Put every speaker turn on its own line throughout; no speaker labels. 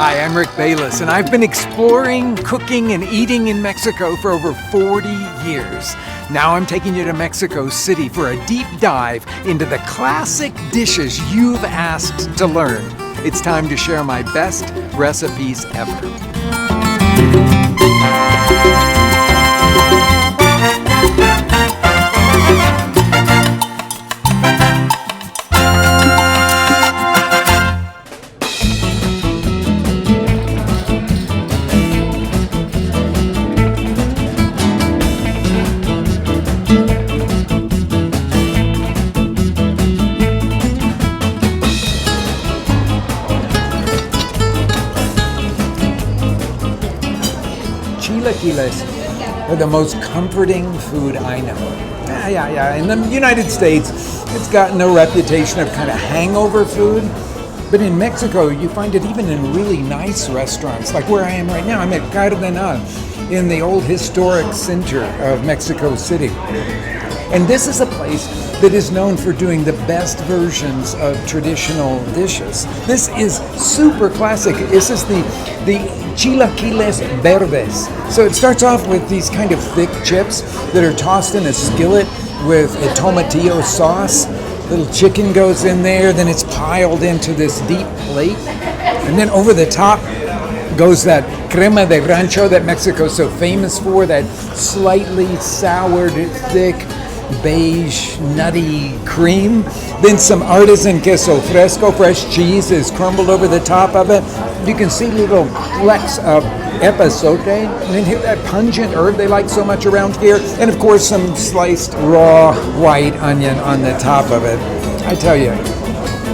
Hi, I'm Rick Bayless, and I've been exploring, cooking, and eating in Mexico for over 40 years. Now I'm taking you to Mexico City for a deep dive into the classic dishes you've asked to learn. It's time to share my best recipes ever. Chilaquiles are the most comforting food I know. Yeah. In the United States, it's gotten a reputation of kind of hangover food. But in Mexico, you find it even in really nice restaurants, like where I am right now. I'm at Cardenal in the old historic center of Mexico City. And this is a place that is known for doing the best versions of traditional dishes. This is super classic. This is the Chilaquiles verdes. So it starts off with these kind of thick chips that are tossed in a skillet with a tomatillo sauce. Little chicken goes in there, then it's piled into this deep plate. And then over the top goes that crema de rancho that Mexico's so famous for, that slightly soured, thick, beige, nutty cream. Then some artisan queso fresco, fresh cheese is crumbled over the top of it. You can see little flecks of epazote, and then hear that pungent herb they like so much around here. And of course some sliced raw white onion on the top of it. I tell you,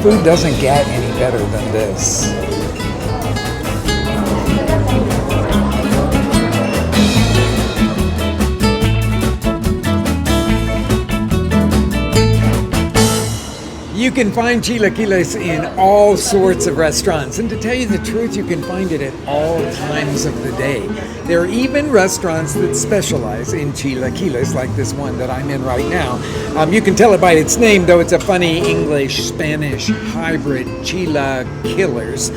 food doesn't get any better than this. You can find chilaquiles in all sorts of restaurants, and to tell you the truth, you can find it at all times of the day. There are even restaurants that specialize in chilaquiles, like this one that I'm in right now. You can tell it by its name, though it's a funny English-Spanish hybrid, Chilakillers.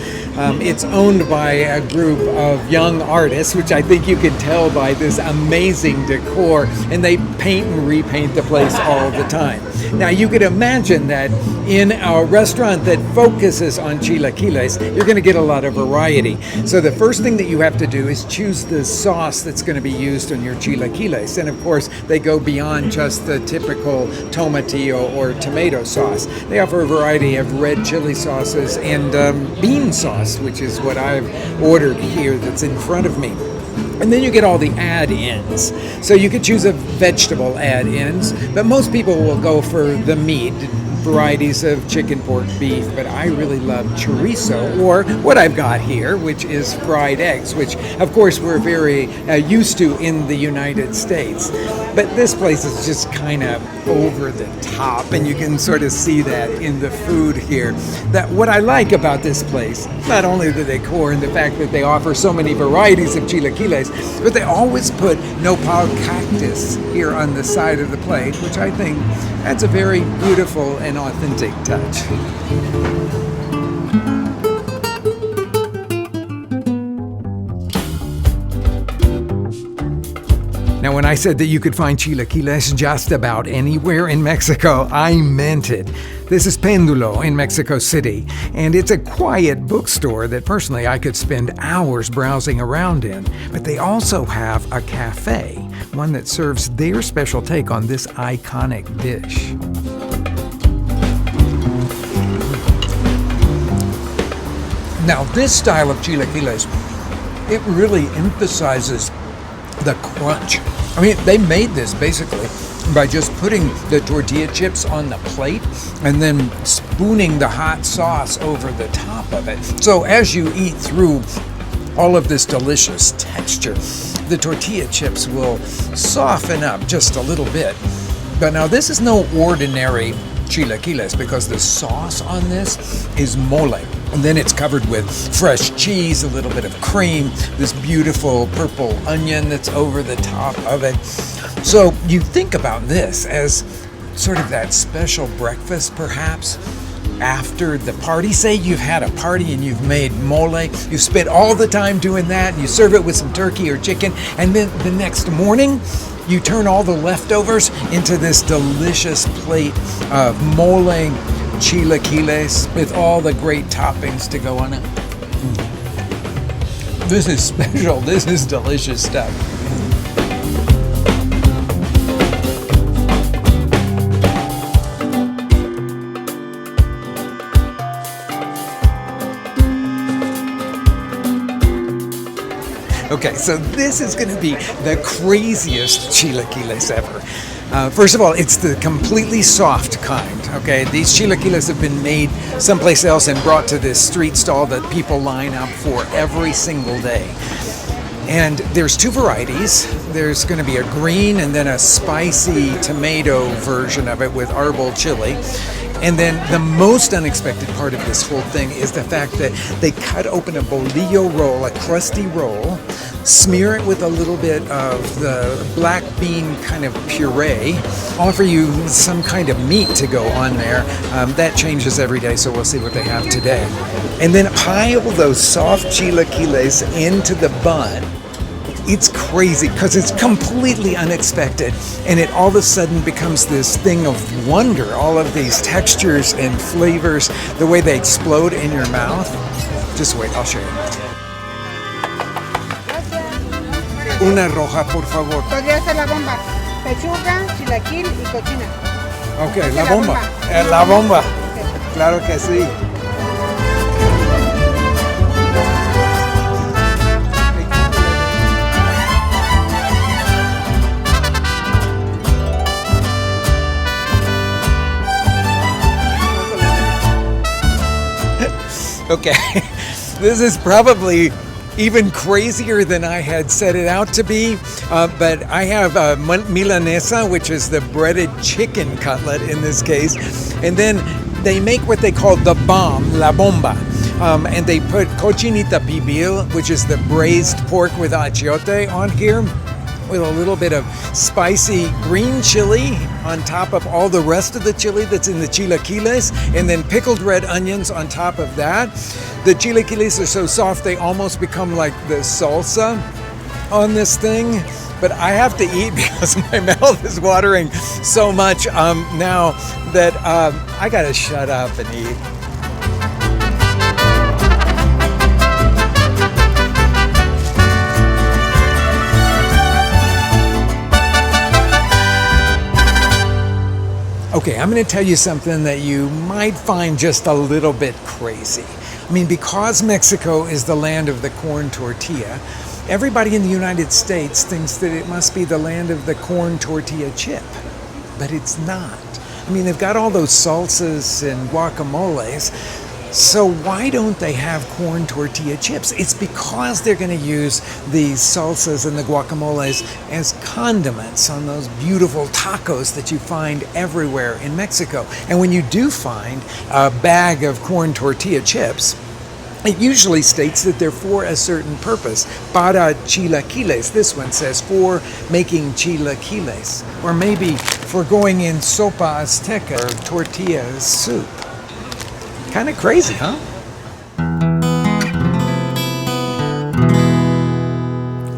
It's owned by a group of young artists, which I think you can tell by this amazing decor, and they paint and repaint the place all the time. Now, you could imagine that in a restaurant that focuses on chilaquiles, you're going to get a lot of variety. So the first thing that you have to do is choose the sauce that's going to be used on your chilaquiles. And of course, they go beyond just the typical tomatillo or tomato sauce. They offer a variety of red chili sauces and bean sauce, which is what I've ordered here that's in front of me. And then you get all the add-ins. So you could choose a vegetable add-ins, but most people will go for the meat, varieties of chicken, pork, beef, but I really love chorizo, or what I've got here, which is fried eggs, which of course we're very used to in the United States. But this place is just kind of over the top, and you can sort of see that in the food here. That what I like about this place, not only the decor and the fact that they offer so many varieties of chilaquiles, but they always put nopal cactus here on the side of the plate, which I think adds a very beautiful and authentic touch. Now, when I said that you could find chilaquiles just about anywhere in Mexico, I meant it. This is Péndulo in Mexico City, and it's a quiet bookstore that personally I could spend hours browsing around in. But they also have a cafe, one that serves their special take on this iconic dish. Now, this style of chilaquiles, it really emphasizes the crunch. I mean, they made this basically by just putting the tortilla chips on the plate and then spooning the hot sauce over the top of it. So as you eat through all of this delicious texture, the tortilla chips will soften up just a little bit. But now this is no ordinary chilaquiles because the sauce on this is mole. And then it's covered with fresh cheese, a little bit of cream, this beautiful purple onion that's over the top of it. So you think about this as sort of that special breakfast, perhaps, after the party. Say you've had a party and you've made mole, you spent all the time doing that, and you serve it with some turkey or chicken, and then the next morning you turn all the leftovers into this delicious plate of mole chilaquiles with all the great toppings to go on it. This is special. This is delicious stuff. Okay, so this is going to be the craziest chilaquiles ever. First of all, it's the completely soft kind, okay? These chilaquiles have been made someplace else and brought to this street stall that people line up for every single day. And there's two varieties. There's going to be a green and then a spicy tomato version of it with arbol chili. And then the most unexpected part of this whole thing is the fact that they cut open a bolillo roll, a crusty roll, smear it with a little bit of the black bean kind of puree, offer you some kind of meat to go on there. That changes every day, so we'll see what they have today. And then pile those soft chilaquiles into the bun. It's crazy because it's completely unexpected, and it all of a sudden becomes this thing of wonder. All of these textures and flavors, the way they explode in your mouth. Just wait, I'll show you. Una roja, por favor.
Podría ser la bomba. Pechuga, chilaquil y cochina.
Ok, la bomba. La bomba. Claro que sí. Okay, this is probably even crazier than I had set it out to be, but I have milanesa, which is the breaded chicken cutlet in this case, and then they make what they call the bomb, la bomba, and they put cochinita pibil, which is the braised pork with achiote on here, with a little bit of spicy green chili on top of all the rest of the chili that's in the chilaquiles, and then pickled red onions on top of that. The chilaquiles are so soft they almost become like the salsa on this thing, but I have to eat because my mouth is watering so much now that I gotta shut up and eat. Okay, I'm going to tell you something that you might find just a little bit crazy. I mean, because Mexico is the land of the corn tortilla, everybody in the United States thinks that it must be the land of the corn tortilla chip, but it's not. I mean, they've got all those salsas and guacamoles, so why don't they have corn tortilla chips? It's because they're going to use these salsas and the guacamoles as condiments on those beautiful tacos that you find everywhere in Mexico. And when you do find a bag of corn tortilla chips, it usually states that they're for a certain purpose. Para chilaquiles. This one says for making chilaquiles. Or maybe for going in sopa azteca or tortilla soup. Kind of crazy, huh?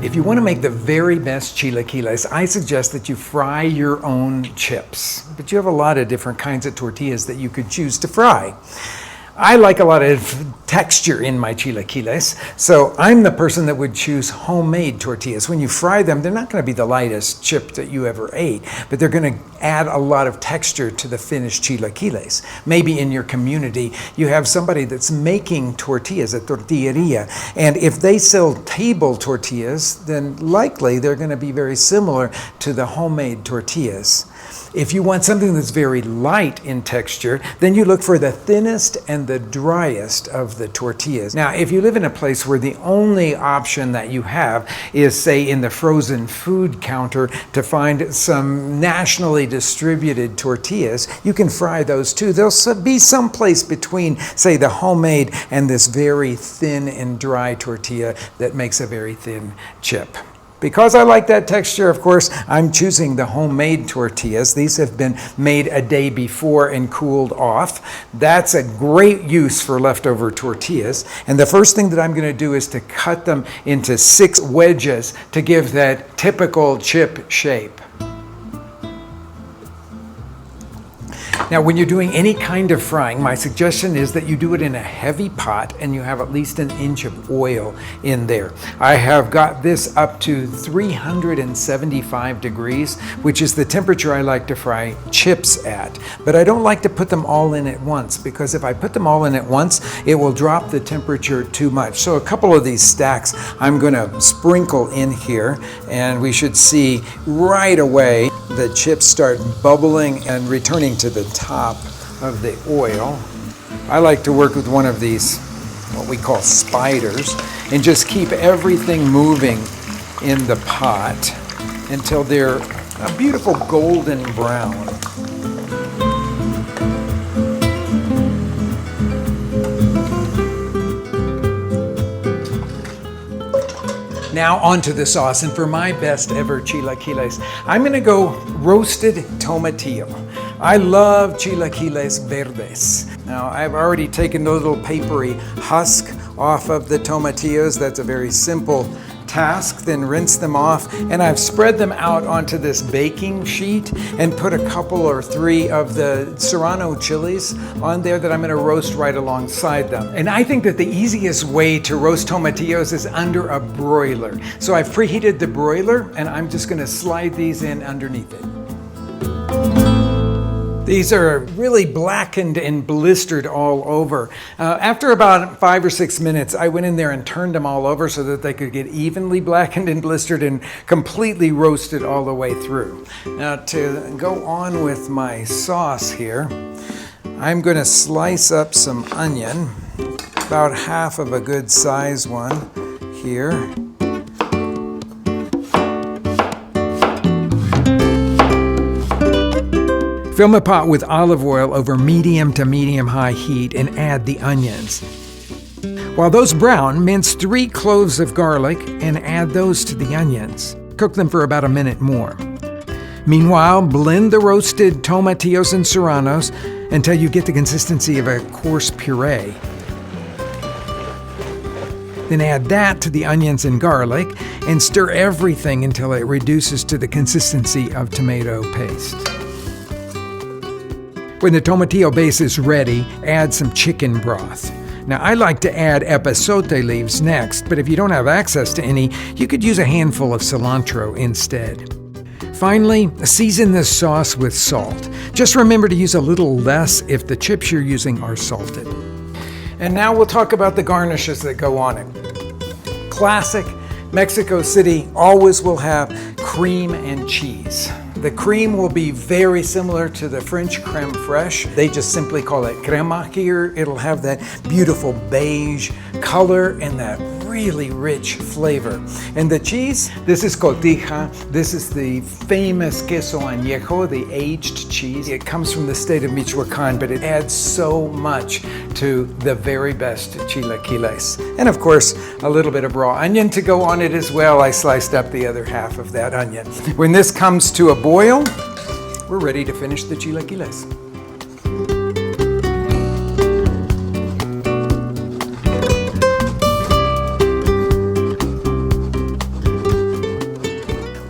If you want to make the very best chilaquiles, I suggest that you fry your own chips. But you have a lot of different kinds of tortillas that you could choose to fry. I like a lot of texture in my chilaquiles, so I'm the person that would choose homemade tortillas. When you fry them, they're not going to be the lightest chip that you ever ate, but they're going to add a lot of texture to the finished chilaquiles. Maybe in your community, you have somebody that's making tortillas, a tortilleria, and if they sell table tortillas, then likely they're going to be very similar to the homemade tortillas. If you want something that's very light in texture, then you look for the thinnest and the driest of the tortillas. Now, if you live in a place where the only option that you have is, say, in the frozen food counter to find some nationally distributed tortillas, you can fry those too. There'll be some place between, say, the homemade and this very thin and dry tortilla that makes a very thin chip. Because I like that texture, of course, I'm choosing the homemade tortillas. These have been made a day before and cooled off. That's a great use for leftover tortillas. And the first thing that I'm going to do is to cut them into 6 wedges to give that typical chip shape. Now, when you're doing any kind of frying, my suggestion is that you do it in a heavy pot and you have at least an inch of oil in there. I have got this up to 375 degrees, which is the temperature I like to fry chips at. But I don't like to put them all in at once, because if I put them all in at once, it will drop the temperature too much. So a couple of these stacks I'm going to sprinkle in here, and we should see right away the chips start bubbling and returning to the top of the oil. I like to work with one of these, what we call spiders, and just keep everything moving in the pot until they're a beautiful golden brown. Now onto the sauce, and for my best ever chilaquiles, I'm going to go roasted tomatillo. I love chilaquiles verdes. Now I've already taken those little papery husk off of the tomatillos. That's a very simple task. Then rinse them off, and I've spread them out onto this baking sheet and put a couple or 3 of the serrano chilies on there that I'm going to roast right alongside them. And I think that the easiest way to roast tomatillos is under a broiler. So I've preheated the broiler, and I'm just going to slide these in underneath it. These are really blackened and blistered all over. After about 5 or 6 minutes, I went in there and turned them all over so that they could get evenly blackened and blistered and completely roasted all the way through. Now, to go on with my sauce here, I'm going to slice up some onion, about half of a good size one here. Fill my pot with olive oil over medium to medium-high heat and add the onions. While those brown, mince 3 cloves of garlic and add those to the onions. Cook them for about a minute more. Meanwhile, blend the roasted tomatillos and serranos until you get the consistency of a coarse puree. Then add that to the onions and garlic and stir everything until it reduces to the consistency of tomato paste. When the tomatillo base is ready, add some chicken broth. Now, I like to add epazote leaves next, but if you don't have access to any, you could use a handful of cilantro instead. Finally, season this sauce with salt. Just remember to use a little less if the chips you're using are salted. And now we'll talk about the garnishes that go on it. Classic Mexico City always will have cream and cheese. The cream will be very similar to the French crème fraîche. They just simply call it crema here. It'll have that beautiful beige color and that really rich flavor. And the cheese, this is cotija. This is the famous queso añejo, the aged cheese. It comes from the state of Michoacán, but it adds so much to the very best chilaquiles. And of course, a little bit of raw onion to go on it as well. I sliced up the other half of that onion. When this comes to a boil, we're ready to finish the chilaquiles.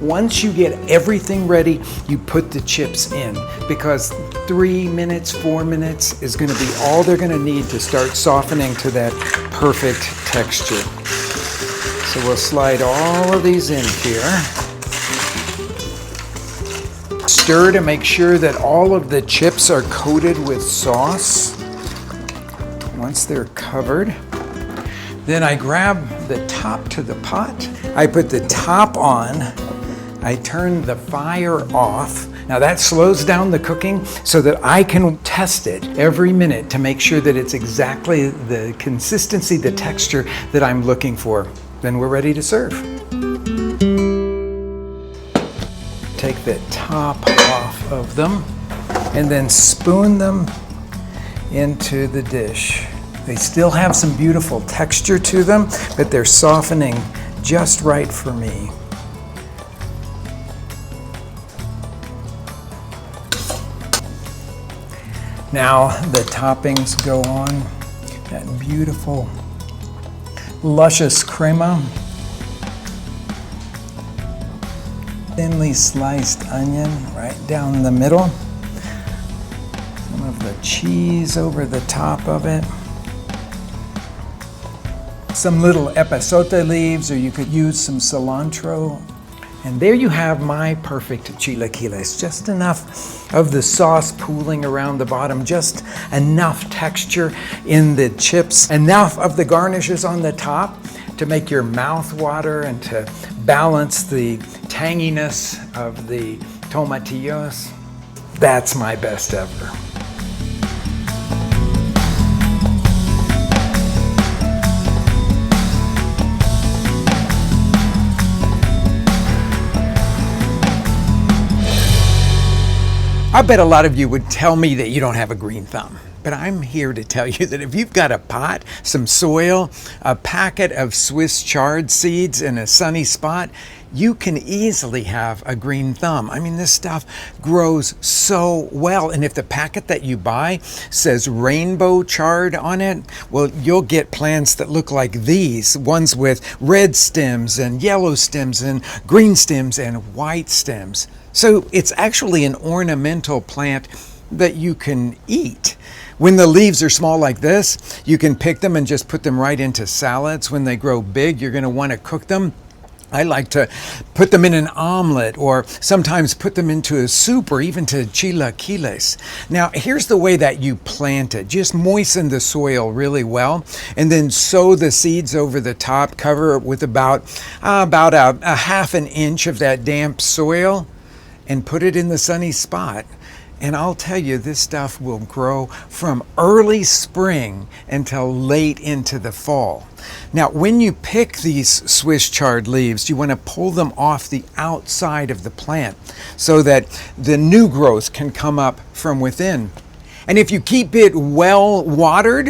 Once you get everything ready, you put the chips in, because 3 minutes, 4 minutes is going to be all they're going to need to start softening to that perfect texture. So we'll slide all of these in here. Stir to make sure that all of the chips are coated with sauce. Once they're covered, then I grab the top to the pot. I put the top on. I turn the fire off. Now that slows down the cooking so that I can test it every minute to make sure that it's exactly the consistency, the texture that I'm looking for. Then we're ready to serve. Take the top off of them and then spoon them into the dish. They still have some beautiful texture to them, but they're softening just right for me. Now the toppings go on. That beautiful, luscious crema. Thinly sliced onion right down the middle. Some of the cheese over the top of it. Some little epazote leaves, or you could use some cilantro. And there you have my perfect chilaquiles. Just enough of the sauce pooling around the bottom, just enough texture in the chips, enough of the garnishes on the top to make your mouth water and to balance the tanginess of the tomatillos. That's my best ever. I bet a lot of you would tell me that you don't have a green thumb. But I'm here to tell you that if you've got a pot, some soil, a packet of Swiss chard seeds in a sunny spot, you can easily have a green thumb. I mean, this stuff grows so well. And if the packet that you buy says rainbow chard on it, well, you'll get plants that look like these, ones with red stems and yellow stems and green stems and white stems. So it's actually an ornamental plant that you can eat. When the leaves are small like this, you can pick them and just put them right into salads. When they grow big, you're going to want to cook them. I like to put them in an omelet, or sometimes put them into a soup, or even to chilaquiles. Now, here's the way that you plant it. Just moisten the soil really well, and then sow the seeds over the top. Cover it with about a half an inch of that damp soil, and put it in the sunny spot. And I'll tell you, this stuff will grow from early spring until late into the fall. Now, when you pick these Swiss chard leaves, you want to pull them off the outside of the plant so that the new growth can come up from within. And if you keep it well watered,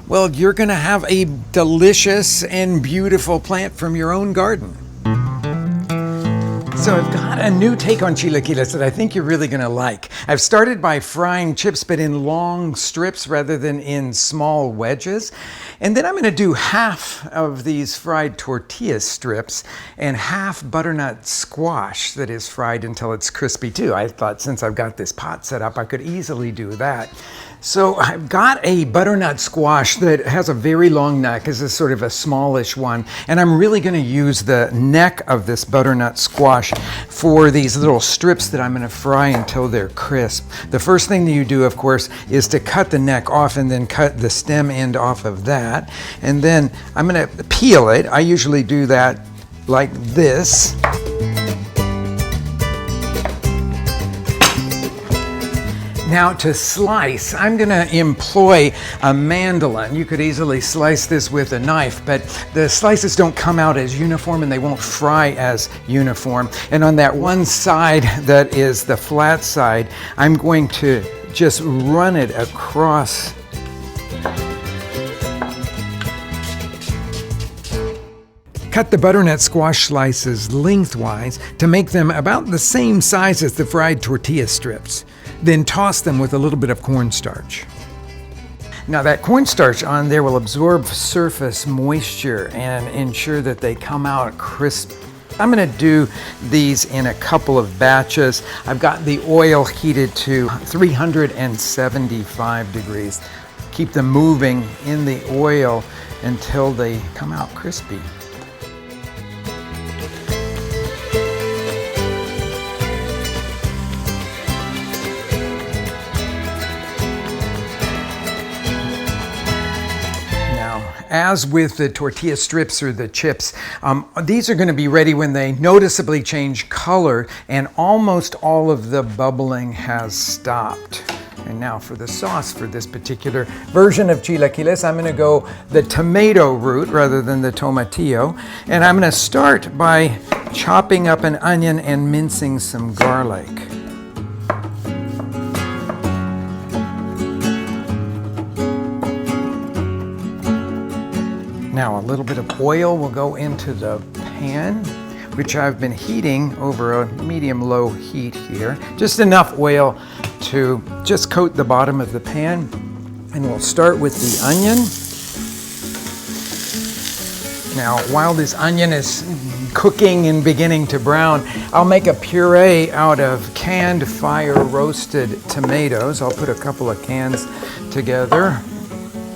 well, you're going to have a delicious and beautiful plant from your own garden. So I've got a new take on chilaquiles that I think you're really going to like. I've started by frying chips, but in long strips rather than in small wedges. And then I'm going to do half of these fried tortilla strips and half butternut squash that is fried until it's crispy too. I thought since I've got this pot set up, I could easily do that. So I've got a butternut squash that has a very long neck. This is sort of a smallish one. And I'm really going to use the neck of this butternut squash for these little strips that I'm going to fry until they're crisp. The first thing that you do, of course, is to cut the neck off and then cut the stem end off of that. And then I'm going to peel it. I usually do that like this. Now to slice, I'm going to employ a mandolin. You could easily slice this with a knife, but the slices don't come out as uniform and they won't fry as uniform. And on that one side that is the flat side, I'm going to just run it across. Cut the butternut squash slices lengthwise to make them about the same size as the fried tortilla strips. Then toss them with a little bit of cornstarch. Now that cornstarch on there will absorb surface moisture and ensure that they come out crisp. I'm going to do these in a couple of batches. I've got the oil heated to 375 degrees. Keep them moving in the oil until they come out crispy. As with the tortilla strips or the chips, these are going to be ready when they noticeably change color and almost all of the bubbling has stopped. And now for the sauce for this particular version of chilaquiles, I'm going to go the tomato route rather than the tomatillo. And I'm going to start by chopping up an onion and mincing some garlic. Now a little bit of oil will go into the pan, which I've been heating over a medium-low heat here. Just enough oil to just coat the bottom of the pan. And we'll start with the onion. Now, while this onion is cooking and beginning to brown, I'll make a puree out of canned fire roasted tomatoes. I'll put a couple of cans together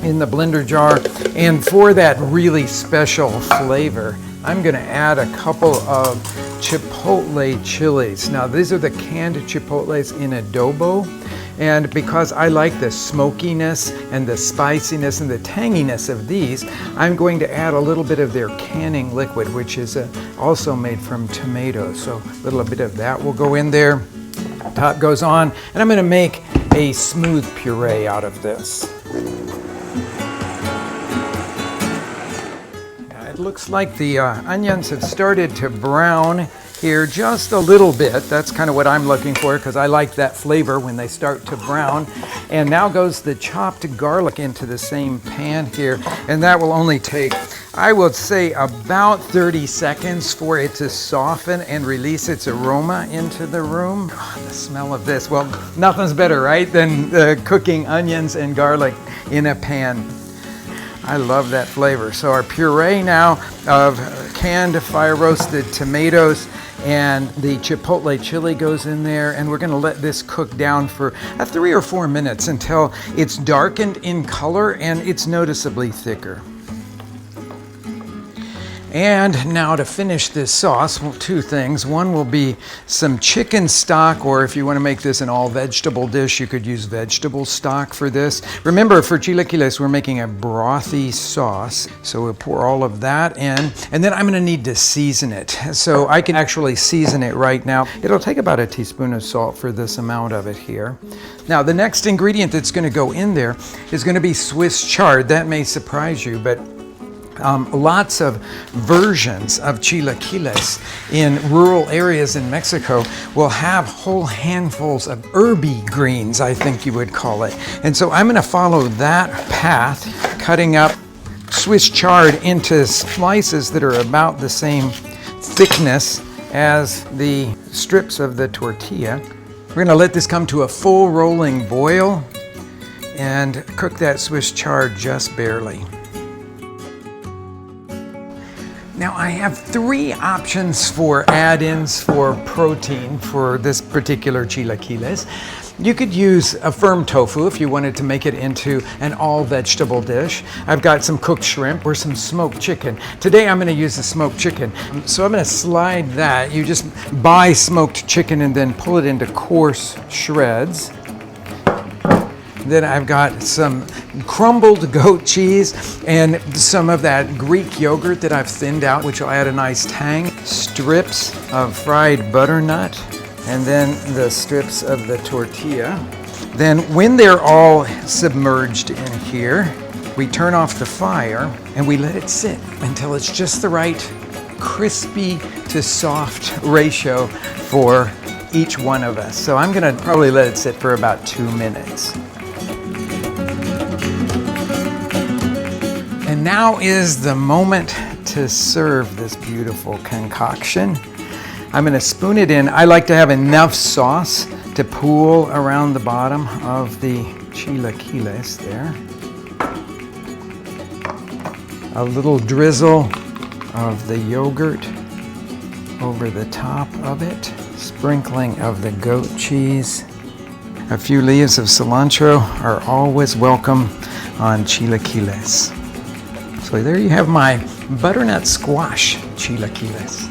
in the blender jar. And for that really special flavor, I'm going to add a couple of chipotle chilies. Now, these are the canned chipotles in adobo. And because I like the smokiness and the spiciness and the tanginess of these, I'm going to add a little bit of their canning liquid, which is also made from tomatoes. So a little bit of that will go in there. Top goes on, and I'm going to make a smooth puree out of this. It looks like the onions have started to brown here just a little bit. That's kind of what I'm looking for, because I like that flavor when they start to brown. And now goes the chopped garlic into the same pan here, and that will only take, I would say, about 30 seconds for it to soften and release its aroma into the room. Oh, the smell of this. Well, nothing's better, right, than cooking onions and garlic in a pan. I love that flavor. So our puree now of canned fire roasted tomatoes and the chipotle chili goes in there, and we're going to let this cook down for 3 or 4 minutes until it's darkened in color and it's noticeably thicker. And now to finish this sauce, well, 2 things. One will be some chicken stock, or if you want to make this an all-vegetable dish, you could use vegetable stock for this. Remember, for chilaquiles, we're making a brothy sauce, so we'll pour all of that in, and then I'm going to need to season it. So I can actually season it right now. It'll take about a teaspoon of salt for this amount of it here. Now, the next ingredient that's going to go in there is going to be Swiss chard. That may surprise you, but lots of versions of chilaquiles in rural areas in Mexico will have whole handfuls of herby greens, I think you would call it. And so I'm going to follow that path, cutting up Swiss chard into slices that are about the same thickness as the strips of the tortilla. We're going to let this come to a full rolling boil and cook that Swiss chard just barely. Now I have 3 options for add-ins for protein for this particular chilaquiles. You could use a firm tofu if you wanted to make it into an all-vegetable dish. I've got some cooked shrimp or some smoked chicken. Today I'm going to use the smoked chicken. So I'm going to slide that. You just buy smoked chicken and then pull it into coarse shreds. Then I've got some crumbled goat cheese and some of that Greek yogurt that I've thinned out, which will add a nice tang. Strips of fried butternut, and then the strips of the tortilla. Then when they're all submerged in here, we turn off the fire and we let it sit until it's just the right crispy to soft ratio for each one of us. So I'm gonna probably let it sit for about 2 minutes. And now is the moment to serve this beautiful concoction. I'm going to spoon it in. I like to have enough sauce to pool around the bottom of the chilaquiles there. A little drizzle of the yogurt over the top of it. Sprinkling of the goat cheese. A few leaves of cilantro are always welcome on chilaquiles. So there you have my butternut squash chilaquiles.